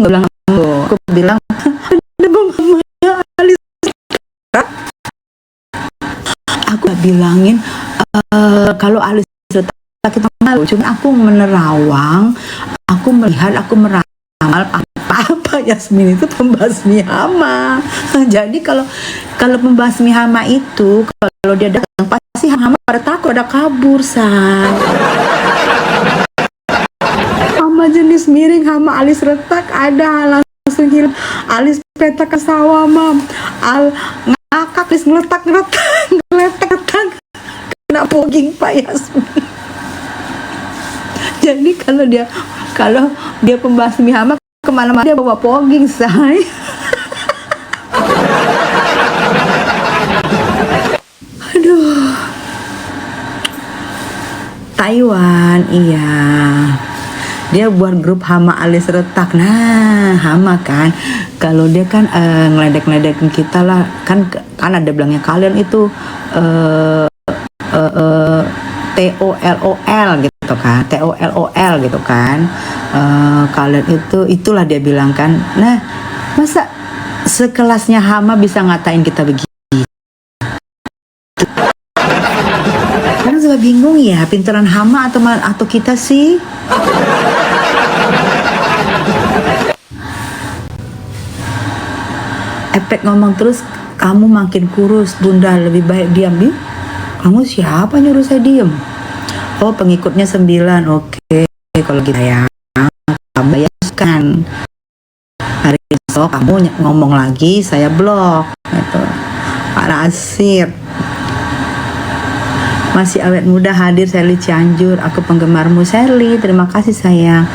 nggak bilang lo, aku bilang ada mamanya alis retak. Aku gak bilangin kalau alis retak itu malu, cuma aku menerawang, aku melihat, aku meramal apa Yasmin itu pembasmi hama. Jadi kalau pembasmi hama itu kalau dia datang pasti hama pada takut, ada kabur say. Hama jenis miring, hama alis retak ada langsung hilang. Alis petak ke sawah mam, ngakak alis ngeletak kena poging Pak Yasmin. Jadi kalau dia pembasmi hama kemana-mana dia bawa poging say. Aduh, Taiwan, iya. Dia buat grup hama alis retak. Nah, hama kan, kalau dia kan ngeledek-ngeledekin kita lah, kan ada bilangnya kalian itu TOLOL gitu kan, TOLOL gitu kan. Kalian itulah dia bilang kan. Nah, masa sekelasnya hama bisa ngatain kita begitu? Karena suka bingung ya, pinteran hama atau kita sih? Efek ngomong terus, kamu makin kurus bunda, lebih baik diam. Kamu siapa nyuruh saya diem? Oh, pengikutnya 9. Oke, kalau gitu ya kamu bayarkan. Hari besok kamu ngomong lagi, saya blok gitu. Pak Rasir masih awet muda hadir. Sally Cianjur, aku penggemarmu Sally, terima kasih sayang.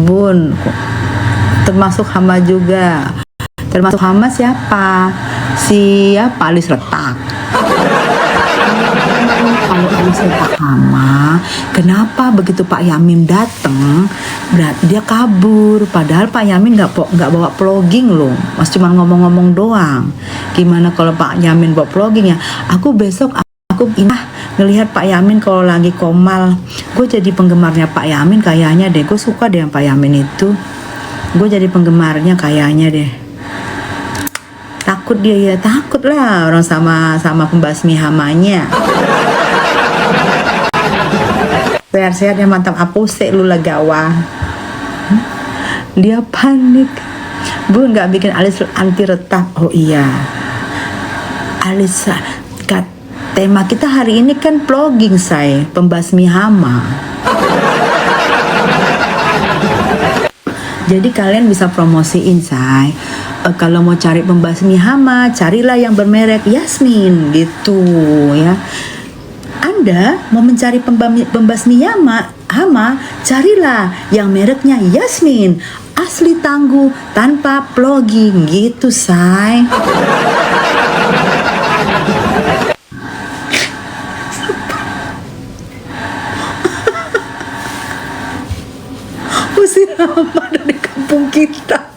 Bun termasuk hama juga. Termasuk hama siapa? Siapa alis retak? Kalau alis retak hama, kenapa begitu Pak Yamin datang berarti dia kabur? Padahal Pak Yamin nggak bawa vlogging loh, mas cuma ngomong-ngomong doang. Gimana kalau Pak Yamin bawa vlogging ya? Aku besok ngelihat Pak Yamin kalau lagi komal. Gue jadi penggemarnya Pak Yamin kayaknya deh. Gue suka deh Pak Yamin itu. Gue jadi penggemarnya kayaknya deh. Takut dia ya, takut lah orang sama pembasmi hamanya. Sehat-sehat ya, mantap. Apose lu lagawa. Dia panik. Bun nggak bikin alis anti retak. Oh iya, alis tema kita hari ini kan vlogging say, pembasmi hama. Jadi kalian bisa promosiin say. Kalau mau cari pembasmi hama, carilah yang bermerek Yasmin gitu ya. Anda mau mencari pembasmi hama, carilah yang mereknya Yasmin, asli tangguh tanpa vlogging gitu say. Usir hama dari kampung kita.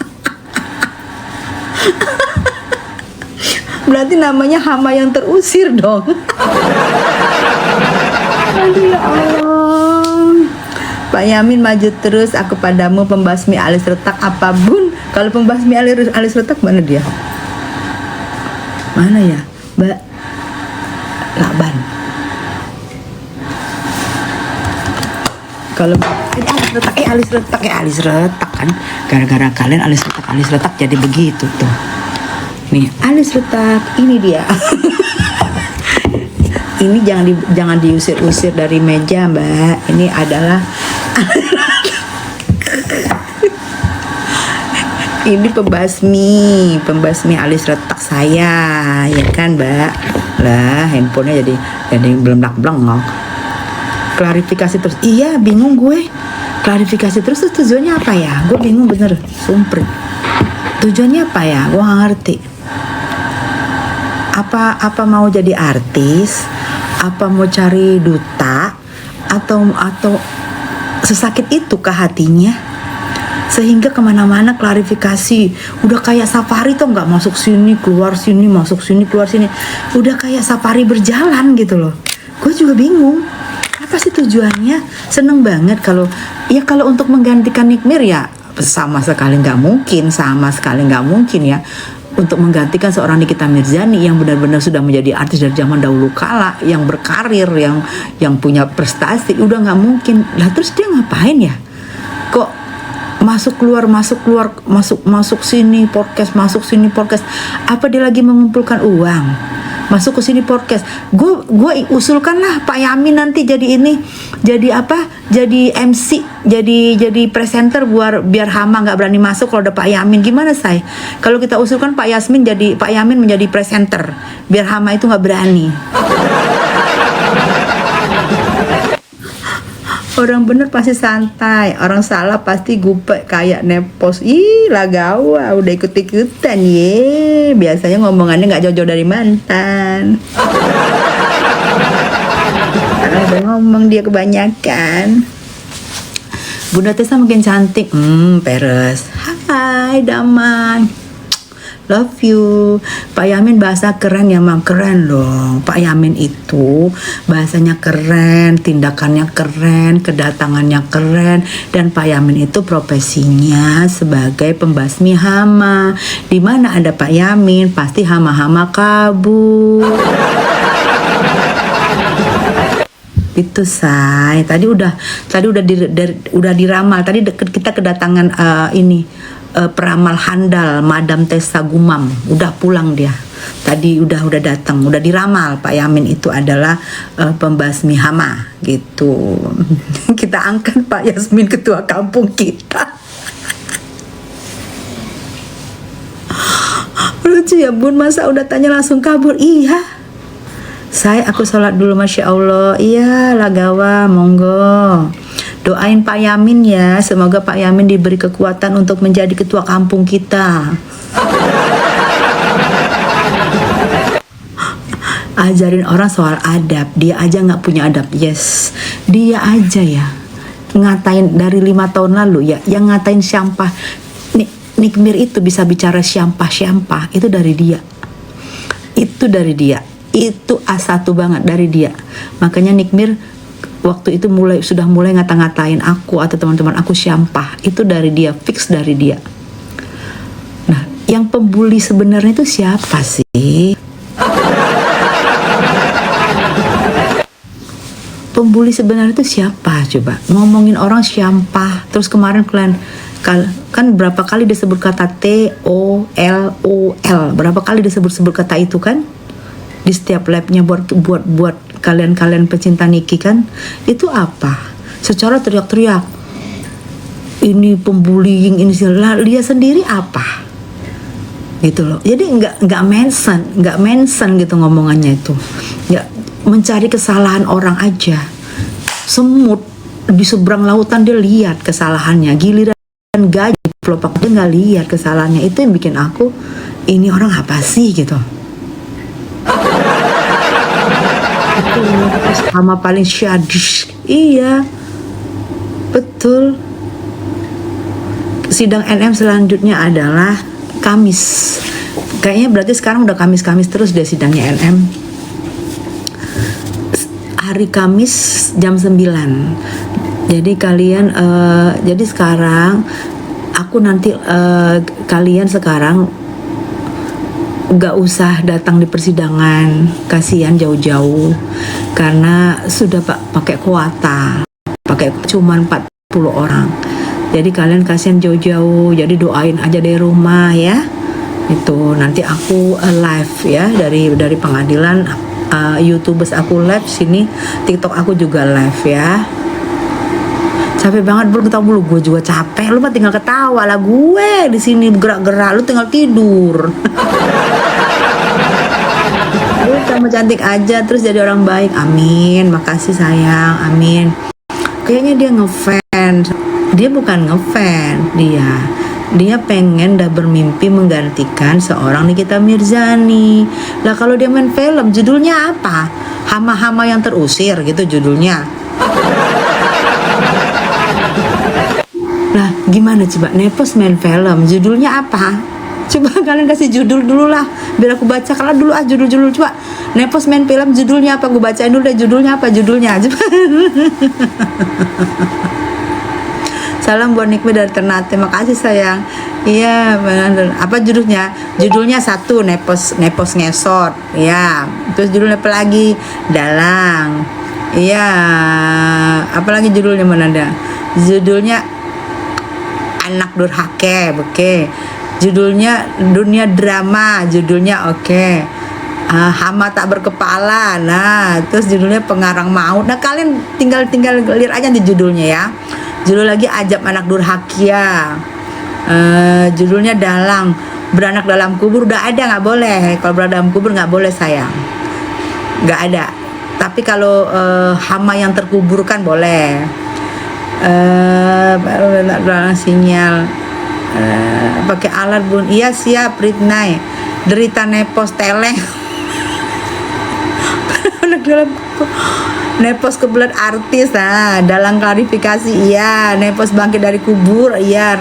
Berarti namanya hama yang terusir dong. Aduh ya Allah. Pak Yamin maju terus, aku padamu pembasmi alis retak apa bun? Kalau pembasmi alis retak mana dia? Mana ya? Mbak Laban. Kalau alis retak kan, gara-gara kalian alis retak jadi begitu tuh. Nih alis retak, ini dia. Ini jangan diusir-usir dari meja mbak. Ini adalah ini pembasmi alis retak saya, ya kan mbak? Lah handphonenya jadi belum-belong. Klarifikasi terus, iya bingung gue. Klarifikasi terus tujuannya apa ya? Gue bingung bener, sumprit. Tujuannya apa ya? Gue gak ngerti. Apa mau jadi artis? Apa mau cari duta? Atau sesakit itu ke hatinya? Sehingga kemana-mana klarifikasi. Udah kayak safari tuh, nggak masuk sini, keluar sini, masuk sini, keluar sini. Udah kayak safari berjalan gitu loh. Gue juga bingung. Apa apa sih tujuannya? Seneng banget kalau untuk menggantikan Nikmir ya sama sekali nggak mungkin ya, untuk menggantikan seorang Nikita Mirzani yang benar-benar sudah menjadi artis dari zaman dahulu kala, yang berkarir, yang punya prestasi, udah nggak mungkin lah. Terus dia ngapain ya, kok masuk keluar masuk sini podcast, apa dia lagi mengumpulkan uang masuk ke sini podcast? Gue usulkan lah Pak Yamin nanti jadi MC, jadi presenter biar Hama nggak berani masuk kalau ada Pak Yamin. Gimana say? Kalau kita usulkan Pak Yamin menjadi presenter biar Hama itu nggak berani. Orang bener pasti santai, orang salah pasti gupek kayak nepos. Ih lah gawa, udah ikut-ikutan ye. Biasanya ngomongannya nggak jauh-jauh dari mantan. Karena udah ngomong dia kebanyakan. Bunda Tessa makin cantik. Peres. Hai Damai. Love you. Pak Yamin bahasa keren ya Mam. Keren dong. Pak Yamin itu bahasanya keren, tindakannya keren, kedatangannya keren. Dan Pak Yamin itu profesinya sebagai pembasmi hama. Dimana ada Pak Yamin pasti hama-hama kabur. Itu say. Tadi udah diramal. Tadi kita kedatangan peramal handal Madam Tessa Gumam, udah pulang dia. Tadi udah datang, udah diramal Pak Yamin itu adalah pembasmi hama gitu. Kita angkat Pak Yasmin ketua kampung kita. Lucu ya Bun, masa udah tanya langsung kabur? Iya. Aku sholat dulu, Masya Allah. Iya Lagawa, monggo. Doain Pak Yamin ya, semoga Pak Yamin diberi kekuatan untuk menjadi ketua kampung kita. Ajarin orang soal adab, dia aja nggak punya adab. Yes, dia aja ya ngatain dari 5 tahun lalu ya, yang ngatain Syampah. Nikmir itu bisa bicara Syampah itu dari dia. Itu A1 banget dari dia. Makanya Nikmir waktu itu sudah mulai ngata-ngatain aku atau teman-teman aku Syampah, itu dari dia, fix dari dia. Nah, yang pembuli sebenarnya itu siapa sih? Pembuli sebenarnya itu siapa coba? Ngomongin orang Syampah, terus kemarin kalian kan berapa kali disebut kata TOLOL, berapa kali disebut kata itu kan? Di setiap labnya buat kalian pecinta Niki kan, itu apa? Secara teriak-teriak, ini pembullying, ini dia sendiri apa? Gitu loh. Jadi nggak mention gitu ngomongannya itu. Ya mencari kesalahan orang aja. Semut di seberang lautan dia lihat kesalahannya, giliran gaji pelopak dia nggak lihat kesalahannya. Itu yang bikin aku, ini orang apa sih gitu. Sama paling syadis. Iya betul. Sidang NM selanjutnya adalah Kamis. Kayaknya berarti sekarang udah Kamis terus deh sidangnya NM. Hari Kamis jam 9. Jadi kalian jadi sekarang aku nanti kalian sekarang gak usah datang di persidangan, kasihan jauh-jauh karena sudah pakai kuota, cuman 40 orang. Jadi kalian kasihan jauh-jauh, jadi doain aja dari rumah ya. Itu nanti aku live ya dari pengadilan, YouTubers aku live sini, TikTok aku juga live ya. Capek banget bro, kita gue juga capek. Lu mah tinggal ketawa lah, gue di sini gerak-gerak, lu tinggal tidur. Lu sama cantik aja terus jadi orang baik. Amin. Makasih sayang. Amin. Kayaknya dia ngefans. Dia bukan ngefans, dia pengen dah bermimpi menggantikan seorang Nikita Mirzani. Lah kalau dia main film judulnya apa? Hama-hama yang terusir gitu judulnya. Lah gimana coba, Nepos main film judulnya apa? Coba kalian kasih judul dulu lah, biar aku baca. Kalau dulu judul coba. Nepos main film judulnya apa? Gue bacain dulu deh judulnya apa? Judulnya. Coba. Salam buat Nikmi dari Ternate. Makasih sayang. Iya, benar. Apa judulnya? Judulnya satu Nepos ngesot. Iya. Terus judulnya apa lagi? Dalang. Iya. Apalagi judulnya mana ada? Judulnya Anak Durhaka. Oke. Judulnya Dunia Drama. Judulnya oke. Hama Tak Berkepala. Nah, terus judulnya Pengarang Maut. Nah, kalian tinggal lihat aja di judulnya ya. Judul lagi Ajab Anak Durhaka. Judulnya Dalang. Beranak Dalam Kubur udah ada, nggak boleh. Kalau beranak dalam kubur nggak boleh sayang. Nggak ada. Tapi kalau hama yang terkuburkan boleh. Baru dalam sinyal. Pakai alat bun. Iya siap Ritnai. Derita Nepos teleng. Anak dalam Nepos kebelet artis. Nah, dalam klarifikasi iya. Nepos bangkit dari kubur iya.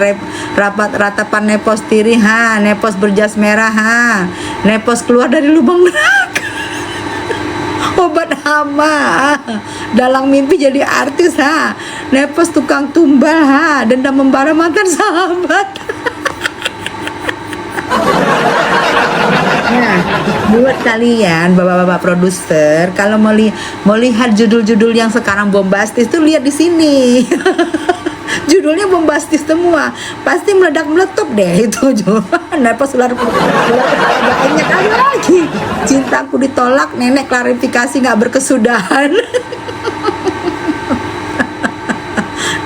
Rapat ratapan Nepos tiri Nepos berjas merah Nepos keluar dari lubang neraka. Obat hama. Dalang mimpi jadi artis Nepos tukang tumbal dendam membara mantan sahabat. Nah, buat kalian bapak-bapak produser, kalau mau lihat judul-judul yang sekarang bombastis tuh lihat di sini. Judulnya bombastis semua, pasti meledak-meletup deh itu. Nepos ular banyak kali lagi. Cintaku ditolak, nenek klarifikasi nggak berkesudahan.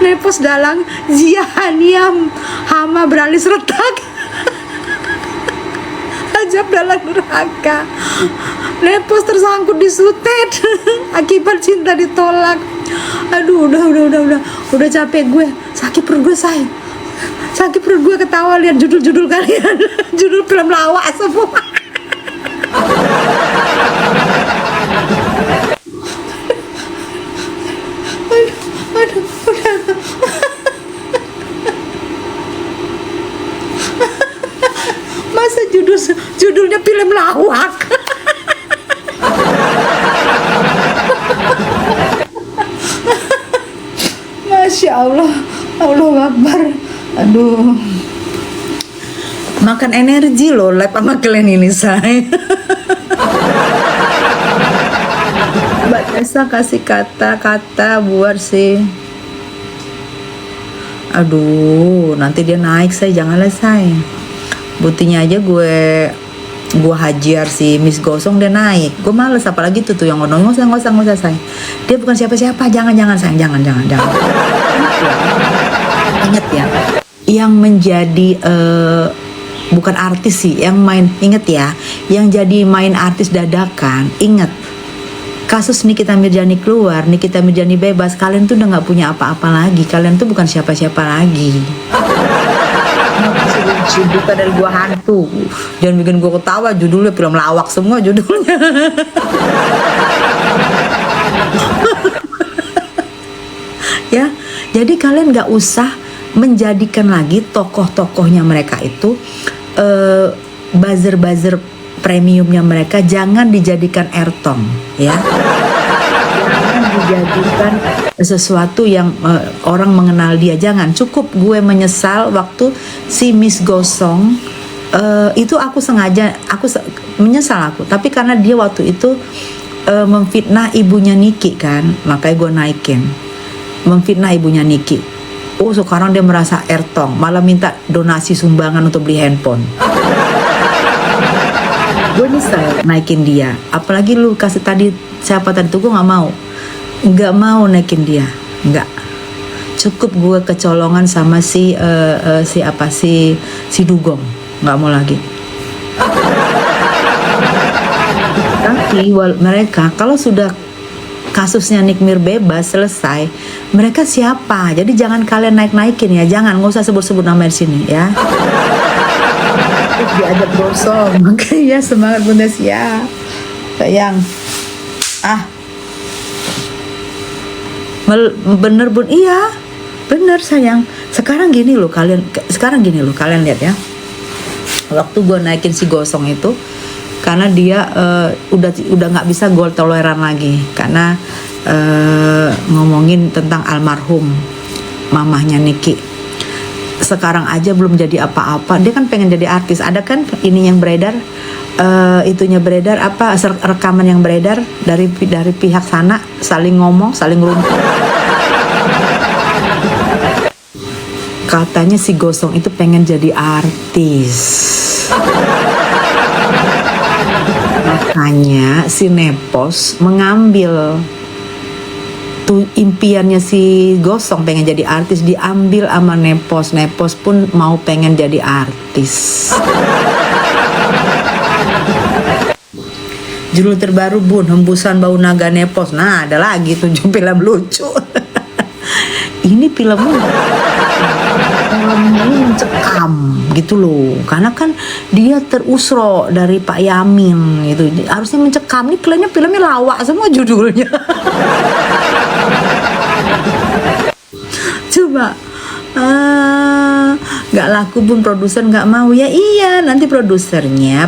Nepos dalang Ziahaniam hama beralis retak. Ajab Dalang Durhaka. Nepos tersangkut di sutet akibat cinta ditolak. Aduh, udah capek gue, sakit perut gue say. Sakit perut gue ketawa lihat judul-judul kalian. Judul film lawak semua. Aduh, masa judulnya film lawak. Masya Allah, Allah Akbar. Aduh, makan energi loh lab sama kalian ini say. Mbak Tessa kasih kata-kata buat sih. Aduh, nanti dia naik say, janganlah say. Buktinya aja gue hajar si Miss Gosong dia naik. Gue males apalagi tuh yang ngomong nggak usah say. Dia bukan siapa-siapa, jangan sayang, jangan. Ingat ya, yang menjadi bukan artis sih, yang main, inget ya, yang jadi main artis dadakan. Ingat kasus Nikita Mirjani keluar, Nikita Mirjani bebas, kalian tuh udah nggak punya apa-apa lagi, kalian tuh bukan siapa-siapa lagi. Bukan dari gua hantu, jangan bikin gua ketawa. Judulnya film lawak semua judulnya. Ya, jadi kalian nggak usah menjadikan lagi tokoh-tokohnya mereka itu buzzer premiumnya mereka, jangan dijadikan ertong ya. Jangan dijadikan sesuatu yang orang mengenal dia, jangan. Cukup gue menyesal waktu si Miss Gosong itu aku sengaja menyesal aku, tapi karena dia waktu itu memfitnah ibunya Niki kan, makanya gue naikin. Memfitnah ibunya Niki. Oh, sekarang dia merasa ertong, malah minta donasi sumbangan untuk beli handphone. Gue nyesel naikin dia. Apalagi lu kasih tadi siapa tadi tuh, gue nggak mau naikin dia, nggak. Cukup gue kecolongan sama si Dugong, nggak mau lagi. Tapi mereka kalau sudah kasusnya Nikmir bebas selesai, mereka siapa? Jadi jangan kalian naik-naikin ya, jangan, nggak usah sebut-sebut nama di sini ya. Diajak gosong, makanya semangat Bunda Sia, sayang. Bener Bun, iya, bener sayang. Sekarang gini loh kalian lihat ya. waktu gue naikin si Gosong itu, karena dia udah nggak bisa gue toleran lagi, karena ngomongin tentang almarhum mamahnya Niki. Sekarang aja belum jadi apa-apa, dia kan pengen jadi artis. Ada kan ini yang beredar, itunya beredar apa, rekaman yang beredar dari pihak sana, saling ngomong, saling rumput. Katanya si Gosong itu pengen jadi artis. Makanya si Nepos mengambil tuh impiannya si Gosong pengen jadi artis, diambil sama Nepos. Nepos pun mau pengen jadi artis. Judul terbaru Bun, Hembusan Bau Naga Nepos. Nah, ada lagi 7 film lucu. Ini filmnya ini mencekam gitu loh, karena kan dia terusro dari Pak Yamin gitu, harusnya mencekam. Ini filmnya lawak semua judulnya. Coba nggak laku Bun, produser nggak mau. Ya iya, nanti produsernya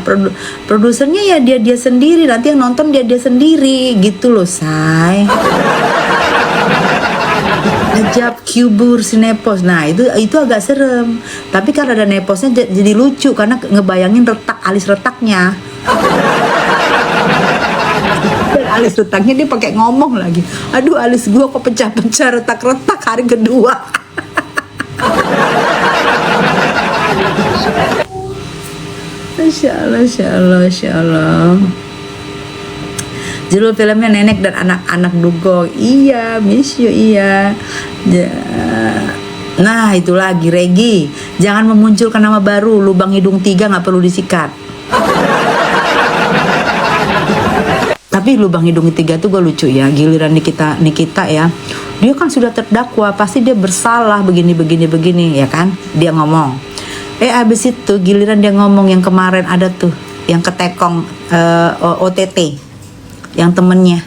ya dia sendiri, nanti yang nonton dia sendiri gitu loh, say. Ajab kubur si Nepos. Nah itu agak serem, tapi karena ada Neposnya jadi lucu, karena ngebayangin alis retaknya. Dan alis retaknya dia pakai ngomong lagi, aduh alis gua kok pecah-pecah, retak-retak hari kedua. Masya Allah. Judul filmnya Nenek dan Anak-anak Dugong. Iya, miss you, iya. Nah, itu lagi Regi. Jangan memunculkan nama baru. Lubang hidung 3 nggak perlu disikat. Tapi lubang hidung 3 tuh gue lucu ya. Giliran Nikita ya. Dia kan sudah terdakwa, pasti dia bersalah begini ya kan? Dia ngomong. Abis itu giliran dia ngomong yang kemarin ada tuh, yang ketekong OTT. Yang temennya,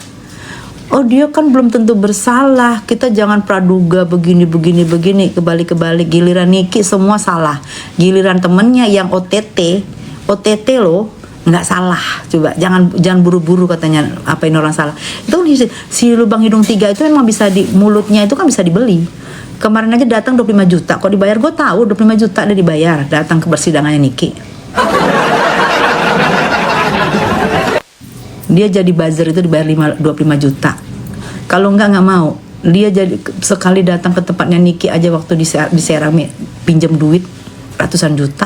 oh dia kan belum tentu bersalah, kita jangan praduga begini, kebalik, giliran Niki semua salah, giliran temennya yang OTT loh nggak salah. Coba jangan buru-buru katanya apain orang salah. Itu si lubang hidung 3 itu memang bisa di mulutnya itu kan bisa dibeli. Kemarin aja datang 25 juta, kok dibayar, gue tahu 25 juta dia dibayar datang ke persidangannya Niki. Dia jadi buzzer itu dibayar 25 juta. Kalau nggak mau. Dia jadi sekali datang ke tempatnya Niki aja waktu di Serami pinjam duit ratusan juta.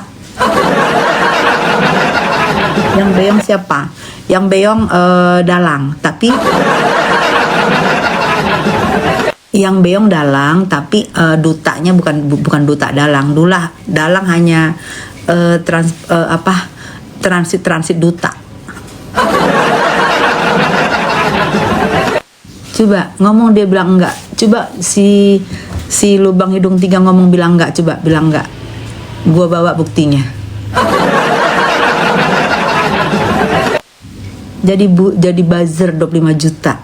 Yang beong siapa? Yang beong Dalang, tapi yang beong Dalang, tapi dutanya bukan duta Dalang. Dalang hanya transit duta. Coba ngomong dia bilang enggak. Coba si lubang hidung 3 ngomong bilang enggak. Coba bilang enggak. Gua bawa buktinya. Jadi buzzer 25 juta.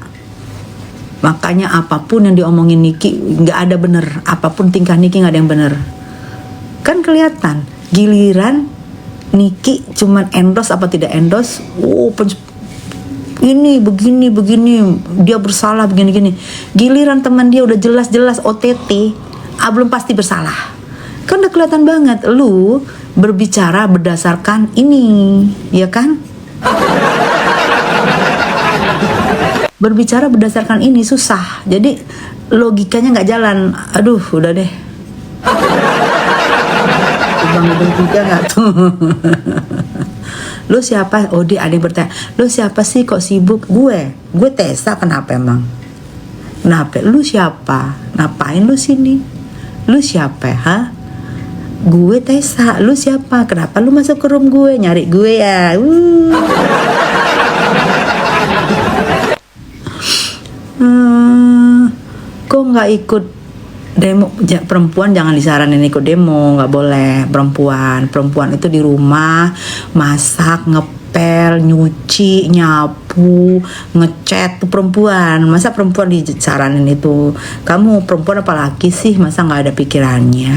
Makanya apapun yang diomongin Niki nggak ada bener. Apapun tingkah Niki nggak ada yang bener. Kan kelihatan. Giliran Niki cuman endorse apa tidak endorse. Ini begini dia bersalah begini. Giliran teman dia udah jelas OTT, belum pasti bersalah. Kan udah kelihatan banget lu berbicara berdasarkan ini, ya kan? Berbicara berdasarkan ini susah. Jadi logikanya nggak jalan. Aduh, udah deh. Bang juga nggak tuh. Lu siapa? Oh, dia ada yang bertanya, lu siapa sih kok sibuk? Gue Tessa. Kenapa emang? Kenapa? Lu siapa? Ngapain lu sini? Lu siapa? Ha? Gue Tessa. Lu siapa? Kenapa lu masuk ke room gue? Nyari gue ya? Kok nggak ikut demo? Perempuan jangan disaranin ikut demo, nggak boleh. Perempuan itu di rumah masak, ngepel, nyuci, nyapu, ngecat tuh perempuan. Masa perempuan disaranin itu? Kamu perempuan apa laki sih? Masa nggak ada pikirannya?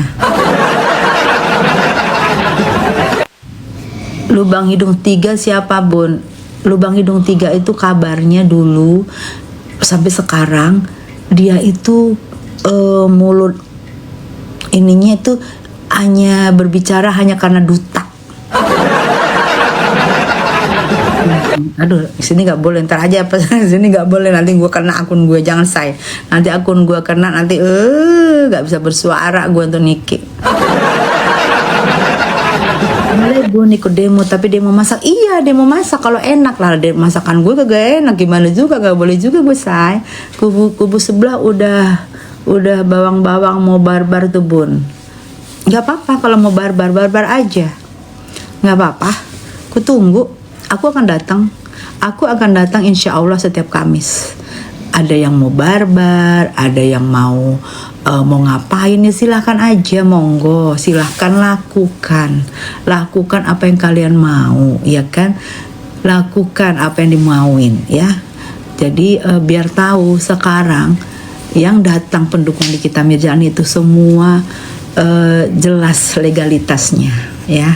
Lubang hidung tiga siapa, Bun? Lubang hidung tiga itu kabarnya dulu sampai sekarang dia itu mulut ininya itu hanya berbicara hanya karena duta. Aduh, sini nggak boleh, ntar aja apa sini nggak boleh, nanti gue kena akun gue, jangan say, nanti akun gue kena, nanti nggak bisa bersuara gue untuk Niki. Boleh gue ikut demo, tapi demo masak, iya demo masak kalau enak lah, demo masakan gue kagak enak gimana juga, gak boleh juga gue say. Kubu sebelah udah bawang-bawang mau barbar tuh, Bun. Gak apa-apa kalau mau barbar aja, gak apa-apa, aku tunggu. Aku akan datang insya Allah setiap Kamis. Ada yang mau barbar, ada yang mau ngapain ya silahkan aja, monggo, silahkan lakukan apa yang kalian mau, ya kan, lakukan apa yang dimauin ya. Jadi biar tahu sekarang yang datang pendukung Nikita Mirzani itu semua jelas legalitasnya ya.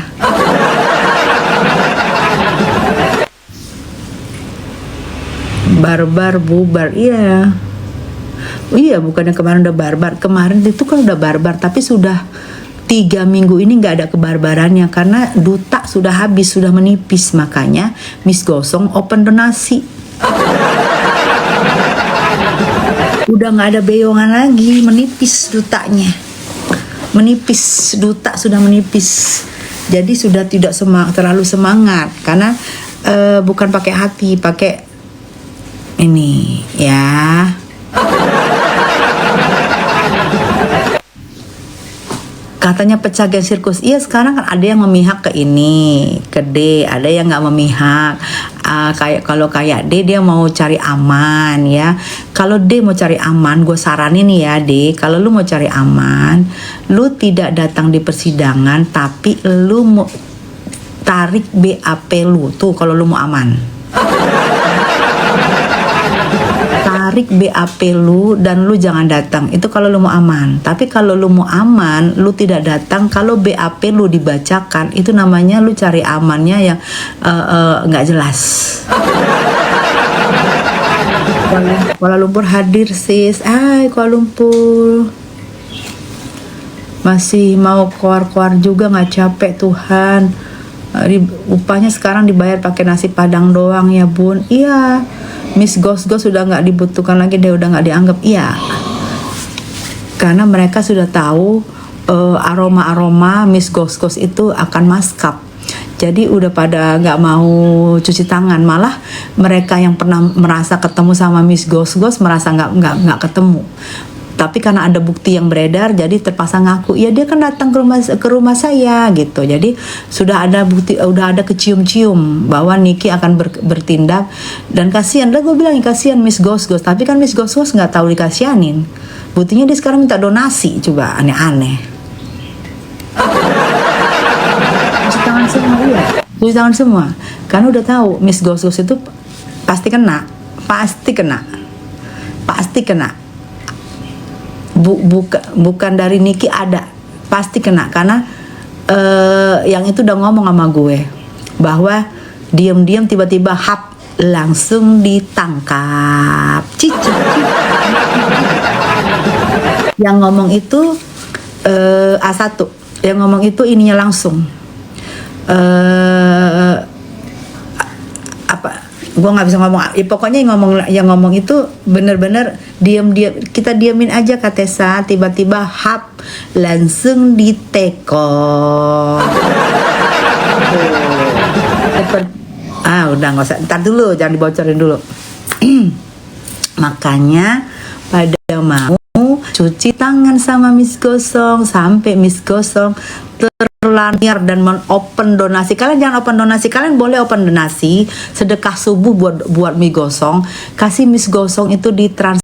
Barbar bubar, iya. Iya, bukannya kemarin udah barbar. Kemarin itu kan udah barbar, tapi sudah 3 minggu ini nggak ada kebarbarannya karena duta sudah habis, sudah menipis. Makanya Miss Gosong open donasi. Udah nggak ada beyongan lagi, menipis dutanya. Menipis, duta sudah menipis. Jadi sudah tidak terlalu semangat karena bukan pakai hati, pakai ini ya. Katanya pecah geng sirkus. Iya, sekarang kan ada yang memihak ke ini, ke D, ada yang nggak memihak. Kayak D dia mau cari aman ya. Kalau D mau cari aman, gue saranin ya D, kalau lu mau cari aman, lu tidak datang di persidangan, tapi lu mau tarik BAP lu tuh kalau lu mau aman. Tarik BAP lu dan lu jangan datang, itu kalau lu mau aman. Tapi kalau lu mau aman, lu tidak datang, kalau BAP lu dibacakan, itu namanya lu cari amannya yang nggak jelas. Kuala Lumpur hadir sis, Kuala Lumpur masih mau keluar juga, nggak capek Tuhan. Upahnya sekarang dibayar pakai nasi padang doang ya Bun. Iya, Miss Gos sudah nggak dibutuhkan lagi, dia udah nggak dianggap. Iya, karena mereka sudah tahu aroma Miss Gos itu akan maskap. Jadi udah pada nggak mau cuci tangan, malah mereka yang pernah merasa ketemu sama Miss Gos merasa nggak ketemu. Tapi karena ada bukti yang beredar, jadi terpaksa ngaku, ya dia kan datang ke rumah saya gitu. Jadi sudah ada bukti, udah ada kecium-cium bahwa Niki akan bertindak. Dan kasihan, gue bilang kasihan Miss Gos. Tapi kan Miss Gos nggak tahu dikasihanin. Buktinya dia sekarang minta donasi, coba aneh-aneh. Cuci tangan semua, iya. Cuci tangan semua. Karena udah tahu Miss Gos itu pasti kena. Bukan dari Niki, ada pasti kena karena yang itu udah ngomong sama gue bahwa diam-diam tiba-tiba hap langsung ditangkap. Cici. Yang ngomong itu A1, yang ngomong itu ininya langsung gue nggak bisa ngomong, ya pokoknya yang ngomong itu bener-bener diam, kita diamin aja Katesa, tiba-tiba hap langsung diteko. Udah nggak usah, ntar dulu, jangan dibocorin dulu. Makanya pada mau cuci tangan sama Miss Gosong sampai Miss Gosong terlanjur dan open donasi. Kalian jangan open donasi, kalian boleh open donasi sedekah subuh buat mie gosong, kasih Miss Gosong itu di trans